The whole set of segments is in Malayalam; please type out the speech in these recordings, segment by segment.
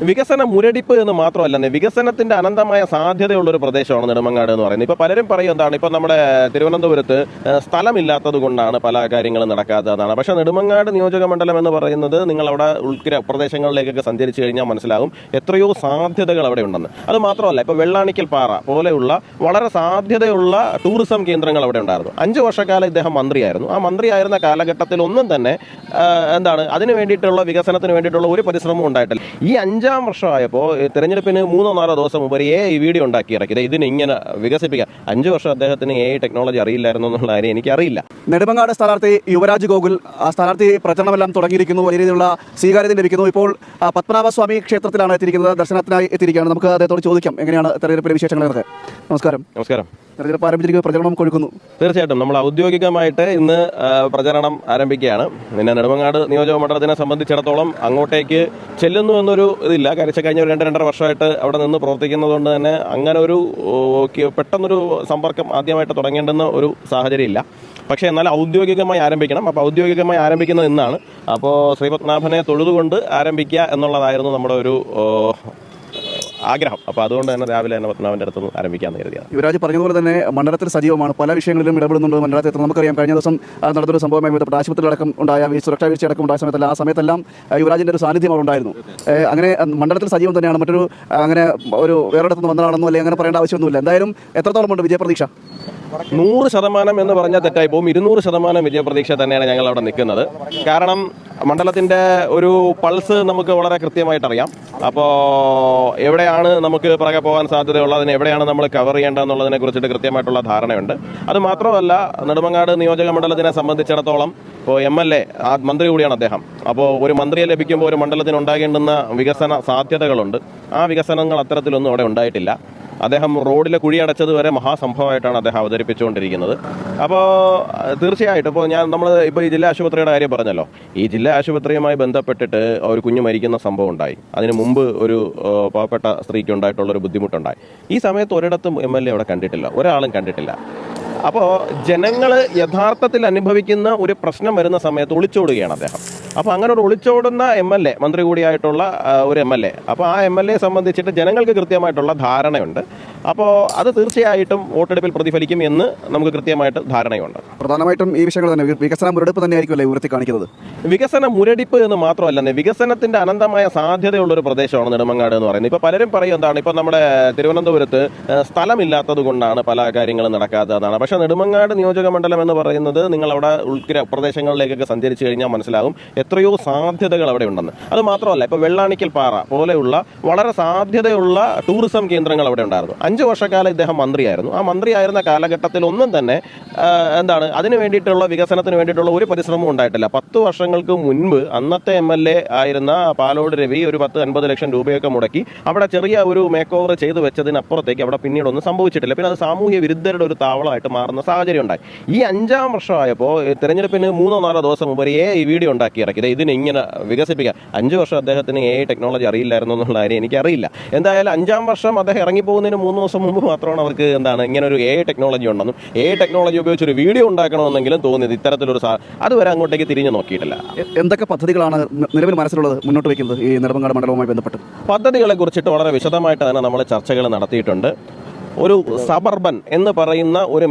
വികസന മുരടിപ്പ് എന്ന് മാത്രമല്ല, വികസനത്തിന്റെ അനന്തമായ സാധ്യതയുള്ളൊരു പ്രദേശമാണ് നെടുമങ്ങാട് എന്ന് പറയുന്നത്. ഇപ്പോൾ പലരും പറയും എന്താണ്, ഇപ്പോൾ നമ്മുടെ തിരുവനന്തപുരത്ത് സ്ഥലമില്ലാത്തത് കൊണ്ടാണ് പല കാര്യങ്ങളും നടക്കാത്തതാണ്. പക്ഷേ നെടുമങ്ങാട് നിയോജക മണ്ഡലം എന്ന് പറയുന്നത് നിങ്ങൾ അവിടെ പ്രദേശങ്ങളിലേക്കൊക്കെ സഞ്ചരിച്ചു കഴിഞ്ഞാൽ മനസ്സിലാകും എത്രയോ സാധ്യതകൾ അവിടെ ഉണ്ടെന്ന്. അത് മാത്രമല്ല, ഇപ്പോൾ വെള്ളാണിക്കൽ പാറ പോലെയുള്ള വളരെ സാധ്യതയുള്ള ടൂറിസം കേന്ദ്രങ്ങൾ അവിടെ ഉണ്ടായിരുന്നു. 5 വർഷക്കാലം ഇദ്ദേഹം മന്ത്രിയായിരുന്നു. ആ മന്ത്രിയായിരുന്ന കാലഘട്ടത്തിൽ ഒന്നും തന്നെ അതിന് വേണ്ടിയിട്ടുള്ള വികസനത്തിന് വേണ്ടിയിട്ടുള്ള ഒരു പരിശ്രമവും ഉണ്ടായിട്ടില്ല. ഈ 5-ാം വർഷമായപ്പോൾ തെരഞ്ഞെടുപ്പിന് 3-4 ദിവസം മുമ്പ് AI വീഡിയോ ഉണ്ടാക്കി ഇറക്കിയത് ഇതിന് ഇങ്ങനെ വികസിപ്പിക്കാം. 5 വർഷം അദ്ദേഹത്തിന് AI ടെക്നോളജി അറിയില്ലായിരുന്നു എന്നുള്ള കാര്യം എനിക്കറിയില്ല. നെടുമങ്ങാട് സ്ഥാനാർത്ഥി യുവരാജ് ഗോകുൽ ആ സ്ഥാനാർത്ഥി പ്രചരണമെല്ലാം തുടങ്ങിയിരിക്കുന്നു. വലിയ രീതിയിലുള്ള സ്വീകാര്യത ലഭിക്കുന്നു. ഇപ്പോൾ പത്മനാഭസ്വാമി ക്ഷേത്രത്തിലാണ് എത്തിയിരിക്കുന്നത്, ദർശനത്തിനായി എത്തിയിരിക്കുകയാണ്. നമുക്ക് അദ്ദേഹത്തോട് ചോദിക്കാം എങ്ങനെയാണ് തെരഞ്ഞെടുപ്പിലെ വിശേഷങ്ങളൊക്കെ. നമസ്കാരം. നമസ്കാരം. തെരഞ്ഞെടുപ്പ് ആരംഭിച്ചിരിക്കുന്ന പ്രചരണം കൊഴുക്കുന്നു. തീർച്ചയായിട്ടും നമ്മൾ ഔദ്യോഗികമായിട്ട് ഇന്ന് പ്രചരണം ആരംഭിക്കുകയാണ്. പിന്നെ നെടുമങ്ങാട് നിയോജക മണ്ഡലത്തിനെ സംബന്ധിച്ചിടത്തോളം അങ്ങോട്ടേക്ക് ചെല്ലുന്നു എന്നൊരു ഇതില്ല. കഴിഞ്ഞ 2-2.5 വർഷമായിട്ട് അവിടെ നിന്ന് പ്രവർത്തിക്കുന്നതുകൊണ്ട് തന്നെ അങ്ങനെ ഒരു പെട്ടെന്നൊരു സമ്പർക്കം ആദ്യമായിട്ട് തുടങ്ങേണ്ടുന്ന ഒരു സാഹചര്യം ഇല്ല. പക്ഷേ എന്നാൽ ഔദ്യോഗികമായി ആരംഭിക്കണം. അപ്പോൾ ഔദ്യോഗികമായി ആരംഭിക്കുന്നത് ഇന്നാണ്. അപ്പോൾ ശ്രീപത്മനാഭനെ തൊഴുതുകൊണ്ട് ആരംഭിക്കുക എന്നുള്ളതായിരുന്നു നമ്മുടെ ഒരു ആഗ്രഹം. അപ്പോൾ അതുകൊണ്ട് തന്നെ രാവിലെ തന്നെ പത്മനാഭൻ്റെ അടുത്ത് ആരംഭിക്കാമെന്ന് കരുതിയാണ്. യുവരാജ് പറഞ്ഞതുപോലെ തന്നെ മണ്ഡലത്തിൽ സജീവമാണ്, പല വിഷയങ്ങളിലും ഇടപെടുന്നുണ്ട് മണ്ഡലത്തിൽ. നമുക്കറിയാം കഴിഞ്ഞ ദിവസം നടന്നൊരു സംഭവമായി ബന്ധപ്പെട്ട് ആശുപത്രിയിലടക്കം ഉണ്ടായ സുരക്ഷാ വീഴ്ചയടക്കം ഉണ്ടായ സമയത്തല്ല, ആ സമയത്തെല്ലാം യുവരാജിൻ്റെ ഒരു സാന്നിധ്യം അവിടെ ഉണ്ടായിരുന്നു. അങ്ങനെ മണ്ഡലത്തിൽ സജീവം തന്നെയാണ്. മറ്റൊരു അങ്ങനെ ഒരു വേറൊരിടത്തുനിന്ന് വന്നതാണെന്നോ അല്ലെങ്കിൽ അങ്ങനെ പറയേണ്ട ആവശ്യമൊന്നുമില്ല. എന്തായാലും എത്രത്തോളം ഉണ്ട് വിജയപ്രതീക്ഷ? 100% എന്ന് പറഞ്ഞാൽ തെറ്റായി പോകും. 200% വിജയപ്രതീക്ഷ തന്നെയാണ് ഞങ്ങൾ അവിടെ നിൽക്കുന്നത്. കാരണം മണ്ഡലത്തിൻ്റെ ഒരു പൾസ് നമുക്ക് വളരെ കൃത്യമായിട്ട് അറിയാം. അപ്പോൾ എവിടെയാണ് നമുക്ക് പിറകെ പോകാൻ സാധ്യതയുള്ളതിന്, എവിടെയാണ് നമ്മൾ കവർ ചെയ്യേണ്ടതെന്നുള്ളതിനെ കുറിച്ചിട്ട് കൃത്യമായിട്ടുള്ള ധാരണയുണ്ട്. അത് മാത്രമല്ല, നെടുമങ്ങാട് നിയോജക മണ്ഡലത്തിനെ സംബന്ധിച്ചിടത്തോളം ഇപ്പോൾ MLA മന്ത്രി കൂടിയാണ് അദ്ദേഹം. അപ്പോൾ ഒരു മന്ത്രിയെ ലഭിക്കുമ്പോൾ ഒരു മണ്ഡലത്തിന് ഉണ്ടാകേണ്ടുന്ന വികസന സാധ്യതകളുണ്ട്. ആ വികസനങ്ങൾ അത്തരത്തിലൊന്നും അവിടെ ഉണ്ടായിട്ടില്ല. അദ്ദേഹം റോഡിലെ കുഴിയടച്ചത് വരെ മഹാസംഭവമായിട്ടാണ് അദ്ദേഹം അവതരിപ്പിച്ചുകൊണ്ടിരിക്കുന്നത്. അപ്പോൾ തീർച്ചയായിട്ടും ഇപ്പോൾ നമ്മൾ ഈ ജില്ലാ ആശുപത്രിയുടെ കാര്യം പറഞ്ഞല്ലോ. ഈ ജില്ലാ ആശുപത്രിയുമായി ബന്ധപ്പെട്ടിട്ട് ഒരു കുഞ്ഞ് മരിക്കുന്ന സംഭവം ഉണ്ടായി. അതിന് മുമ്പ് ഒരു പാവപ്പെട്ട സ്ത്രീക്ക് ഉണ്ടായിട്ടുള്ളൊരു ബുദ്ധിമുട്ടുണ്ടായി. ഈ സമയത്ത് ഒരിടത്തും MLA അവിടെ കണ്ടിട്ടില്ല, ഒരാളും കണ്ടിട്ടില്ല. അപ്പോൾ ജനങ്ങൾ യഥാർത്ഥത്തിൽ അനുഭവിക്കുന്ന ഒരു പ്രശ്നം വരുന്ന സമയത്ത് ഒളിച്ചോടുകയാണ് അദ്ദേഹം. അപ്പോൾ അങ്ങനെ ഒരു ഒളിച്ചോടുന്ന MLA, മന്ത്രി കൂടിയായിട്ടുള്ള ഒരു MLA, അപ്പോൾ ആ MLA സംബന്ധിച്ചിട്ട് ജനങ്ങൾക്ക് കൃത്യമായിട്ടുള്ള ധാരണയുണ്ട്. അപ്പോൾ അത് തീർച്ചയായിട്ടും വോട്ടെടുപ്പിൽ പ്രതിഫലിക്കും എന്ന് നമുക്ക് കൃത്യമായിട്ട് ധാരണയുണ്ട്. പ്രധാനമായിട്ടും ഈ വിഷയങ്ങൾ തന്നെ വികസന മുരടിപ്പ് തന്നെയായിരിക്കുമല്ലേ ഉയർത്തി കാണിക്കുന്നത്? വികസന മുരടിപ്പ് എന്ന് മാത്രമല്ല, വികസനത്തിന്റെ അനന്തമായ സാധ്യതയുള്ളൊരു പ്രദേശമാണ് നെടുമങ്ങാട് എന്ന് പറയുന്നത്. ഇപ്പോൾ പലരും പറയും എന്താണ്, ഇപ്പോൾ നമ്മുടെ തിരുവനന്തപുരത്ത് സ്ഥലമില്ലാത്തത് കൊണ്ടാണ് പല കാര്യങ്ങളും നടക്കാത്തതാണ്. പക്ഷേ നെടുമങ്ങാട് നിയോജക മണ്ഡലം എന്ന് പറയുന്നത് നിങ്ങൾ അവിടെ പ്രദേശങ്ങളിലേക്കൊക്കെ സഞ്ചരിച്ചു കഴിഞ്ഞാൽ മനസ്സിലാകും എത്രയോ സാധ്യതകൾ അവിടെ ഉണ്ടെന്ന്. അത് മാത്രമല്ല, ഇപ്പോൾ വെള്ളാണിക്കൽ പാറ പോലെയുള്ള വളരെ സാധ്യതയുള്ള ടൂറിസം കേന്ദ്രങ്ങൾ അവിടെ ഉണ്ടായിരുന്നു. 5 വർഷക്കാലം ഇദ്ദേഹം മന്ത്രിയായിരുന്നു. ആ മന്ത്രിയായിരുന്ന കാലഘട്ടത്തിൽ ഒന്നും തന്നെ അതിന് വേണ്ടിയിട്ടുള്ള വികസനത്തിന് വേണ്ടിയിട്ടുള്ള ഒരു പരിശ്രമവും ഉണ്ടായിട്ടില്ല. 10 വർഷങ്ങൾക്ക് മുൻപ് അന്നത്തെ MLA ആയിരുന്ന പാലോട് രവി ഒരു 10-50 ലക്ഷം രൂപയൊക്കെ മുടക്കി അവിടെ ചെറിയ ഒരു മേക്ക് ഓവർ ചെയ്തു വെച്ചതിനപ്പുറത്തേക്ക് അവിടെ പിന്നീടൊന്നും സംഭവിച്ചിട്ടില്ല. പിന്നെ അത് സാമൂഹ്യ വിരുദ്ധരുടെ ഒരു താവളമായിട്ട് മാറുന്ന സാഹചര്യം ഉണ്ടായി. ഈ 5-ാം വർഷമായപ്പോൾ തെരഞ്ഞെടുപ്പിന് 3-4 ദിവസം മുമ്പ് AI വീഡിയോ ഉണ്ടാക്കി ഇറക്കിയത് ഇതിന് ഇങ്ങനെ വികസിപ്പിക്കാം. 5 വർഷം അദ്ദേഹത്തിന് AI ടെക്നോളജി അറിയില്ലായിരുന്നു എന്നുള്ള കാര്യം എനിക്കറിയില്ല. എന്തായാലും 5-ാം വർഷം അദ്ദേഹം ഇറങ്ങിപ്പോകുന്നതിന് 3 ദിവസം മുമ്പ് മാത്രമാണ് അവർക്ക് ഇങ്ങനെ ഒരു AI ടെക്നോളജി ഉണ്ടെന്നും AI ടെക്നോളജി ഉപയോഗിച്ചൊരു വീഡിയോ ഉണ്ടാക്കണമെന്നെങ്കിലും തോന്നിയത്. ഇത്തരത്തിലൊരു അതുവരെ അങ്ങോട്ടേക്ക് തിരിഞ്ഞു നോക്കിയിട്ടില്ല. എന്തൊക്കെ പദ്ധതികളാണ് നിലവിൽ മനസ്സിലുള്ളത് മുന്നോട്ട് വയ്ക്കുന്നത് ഈ നെടുമങ്ങാട് മണ്ഡലവുമായി ബന്ധപ്പെട്ട്? പദ്ധതികളെ കുറിച്ചിട്ട് വളരെ വിശദമായിട്ട് തന്നെ നമ്മൾ ചർച്ചകൾ നടത്തിയിട്ടുണ്ട്. ഒരു സബർബൻ എന്ന് പറയുന്ന ഒരു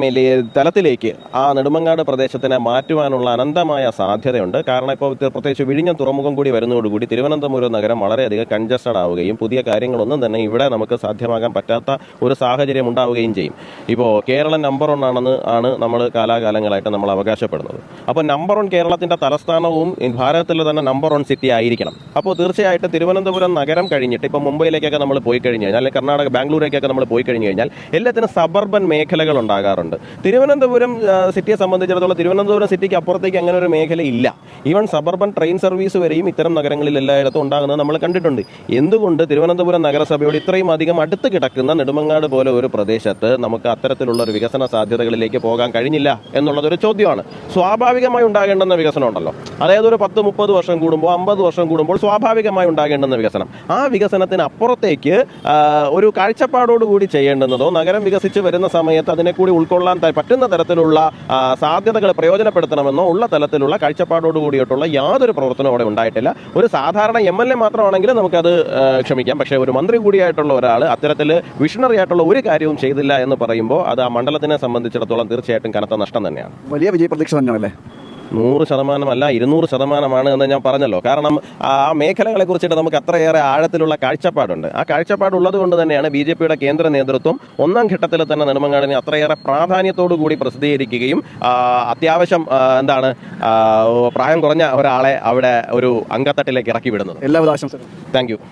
തലത്തിലേക്ക് ആ നെടുമങ്ങാട് പ്രദേശത്തിനെ മാറ്റുവാനുള്ള അനന്തമായ സാധ്യതയുണ്ട്. കാരണം ഇപ്പോൾ പ്രത്യേകിച്ച് വിഴിഞ്ഞം തുറമുഖം കൂടി വരുന്നതോടുകൂടി തിരുവനന്തപുരം നഗരം വളരെയധികം കൺജസ്റ്റഡ് ആവുകയും പുതിയ കാര്യങ്ങളൊന്നും തന്നെ ഇവിടെ നമുക്ക് സാധ്യമാകാൻ പറ്റാത്ത ഒരു സാഹചര്യം ഉണ്ടാവുകയും ചെയ്യും. ഇപ്പോൾ കേരളം നമ്പർ 1 ആണ് നമ്മൾ കാലാകാലങ്ങളായിട്ട് നമ്മൾ അവകാശപ്പെടുന്നത്. അപ്പോൾ നമ്പർ 1 കേരളത്തിൻ്റെ തലസ്ഥാനവും ഭാരതത്തിലെ തന്നെ നമ്പർ 1 സിറ്റി ആയിരിക്കണം. അപ്പോൾ തീർച്ചയായിട്ടും തിരുവനന്തപുരം നഗരം കഴിഞ്ഞിട്ട് ഇപ്പോൾ മുംബൈയിലേക്കൊക്കെ നമ്മൾ പോയി കഴിഞ്ഞ് കഴിഞ്ഞാൽ, അല്ലെങ്കിൽ കർണാടക ബാംഗ്ലൂരേക്കൊക്കെ നമ്മൾ പോയി കഴിഞ്ഞ് കഴിഞ്ഞാൽ എല്ലാത്തിനും സബർബൻ മേഖലകൾ ഉണ്ടാകാറുണ്ട്. തിരുവനന്തപുരം സിറ്റിയെ സംബന്ധിച്ചിടത്തോളം തിരുവനന്തപുരം സിറ്റിക്ക് അപ്പുറത്തേക്ക് അങ്ങനെ ഒരു മേഖല ഇല്ല. ഈവൻ സബർബൻ ട്രെയിൻ സർവീസ് വരെയും ഇത്തരം നഗരങ്ങളിൽ എല്ലായിടത്തും ഉണ്ടാകുന്നത് നമ്മൾ കണ്ടിട്ടുണ്ട്. എന്തുകൊണ്ട് തിരുവനന്തപുരം നഗരസഭയോട് ഇത്രയും അധികം അടുത്ത് കിടക്കുന്ന നെടുമങ്ങാട് പോലെ ഒരു പ്രദേശത്ത് നമുക്ക് അത്തരത്തിലുള്ള ഒരു വികസന സാധ്യതകളിലേക്ക് പോകാൻ കഴിഞ്ഞില്ല എന്നുള്ളതൊരു ചോദ്യമാണ്. സ്വാഭാവികമായി ഉണ്ടാകേണ്ടുന്ന വികസനം ഉണ്ടല്ലോ, അതായത് ഒരു 10-30 വർഷം കൂടുമ്പോൾ 50 വർഷം കൂടുമ്പോൾ സ്വാഭാവികമായി ഉണ്ടാകേണ്ടുന്ന വികസനം, ആ വികസനത്തിന് അപ്പുറത്തേക്ക് ഒരു കാഴ്ചപ്പാടോടുകൂടി ചെയ്യേണ്ടുന്നത് വികസിക്കുന്നതോ നഗരം വികസിച്ച് വരുന്ന സമയത്ത് അതിനെ കൂടി ഉൾക്കൊള്ളാൻ പറ്റുന്ന തരത്തിലുള്ള സാധ്യതകൾ പ്രയോജനപ്പെടുത്തണമെന്നോ ഉള്ള തലത്തിലുള്ള കാഴ്ചപ്പാടോട് കൂടിയിട്ടുള്ള യാതൊരു പ്രവർത്തനവും അവിടെ ഉണ്ടായിട്ടില്ല. ഒരു സാധാരണ MLA മാത്രമാണെങ്കിൽ നമുക്കത് ക്ഷമിക്കാം. പക്ഷേ ഒരു മന്ത്രി കൂടിയായിട്ടുള്ള ഒരാൾ അത്തരത്തിൽ വിഷണറി ആയിട്ടുള്ള ഒരു കാര്യവും ചെയ്തില്ല എന്ന് പറയുമ്പോൾ അത് ആ മണ്ഡലത്തിനെ സംബന്ധിച്ചിടത്തോളം തീർച്ചയായിട്ടും കനത്ത നഷ്ടം തന്നെയാണ്. വലിയ വിജയപ്രതീക്ഷ തന്നെയാണല്ലേ? 100% 200% എന്ന് ഞാൻ പറഞ്ഞല്ലോ. കാരണം ആ മേഖലകളെ കുറിച്ചിട്ട് നമുക്ക് അത്രയേറെ ആഴത്തിലുള്ള കാഴ്ചപ്പാടുണ്ട്. ആ കാഴ്ചപ്പാടുള്ളത് കൊണ്ട് തന്നെയാണ് BJPയുടെ കേന്ദ്ര നേതൃത്വം ഒന്നാം ഘട്ടത്തിൽ തന്നെ നെടുമങ്ങാടിനെ അത്രയേറെ പ്രാധാന്യത്തോടു കൂടി പ്രസിദ്ധീകരിക്കുകയും അത്യാവശ്യം പ്രായം കുറഞ്ഞ ഒരാളെ അവിടെ ഒരു അംഗത്തട്ടിലേക്ക് ഇറക്കി വിടുന്നത്. എല്ലാവിധ ആശംസകളും. Thank you.